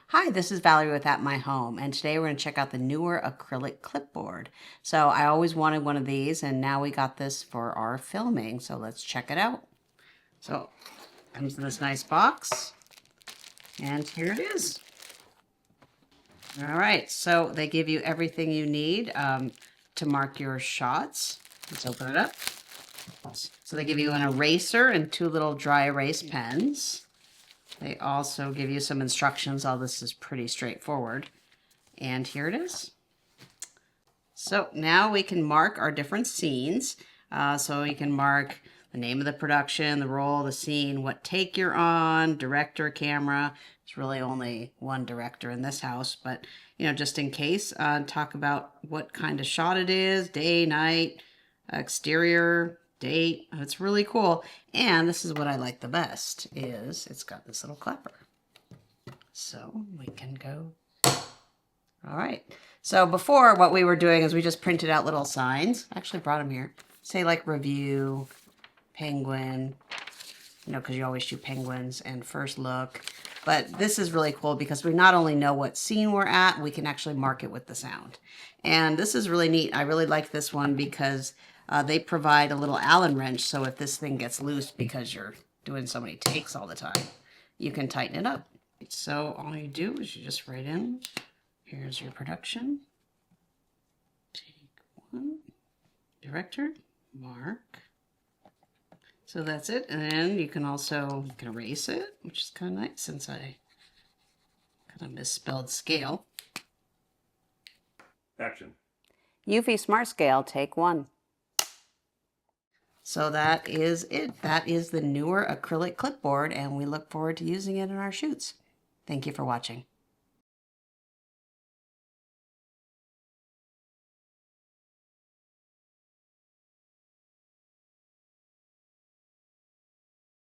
Hi, this is Valerie with AppMyHome, and today we're going to check out the Neewer Acrylic Clipboard. So I always wanted one of these, and now we got this for our filming, so let's check it out. So it comes in this nice box, and here it is. All right, so they give you everything you need to mark your shots. Let's open it up. So they give you an eraser and two little dry erase pens. They also give you some instructions. All this is pretty straightforward. And here it is. So now we can mark our different scenes. So you can mark the name of the production, the role, the scene, what take you're on, director, camera. There's really only one director in this house, but just in case, talk about what kind of shot it is, day, night, exterior, date. It's really cool. And this is what I like the best is it's got this little clapper. So we can go. All right. So before, what we were doing is we just printed out little signs. I actually brought them here. Say like review, penguin, because you always do penguins, and first look. But this is really cool because we not only know what scene we're at, we can actually mark it with the sound. And this is really neat. I really like this one because they provide a little Allen wrench. So if this thing gets loose because you're doing so many takes all the time, you can tighten it up. So all you do is you just write in, here's your production. Take one. Director, mark. So that's it. And then you can also erase it, which is kind of nice since I kind of misspelled scale. Action. UV Smart Scale, take one. So that is it. That is the Neewer Acrylic Clipboard, and we look forward to using it in our shoots. Thank you for watching.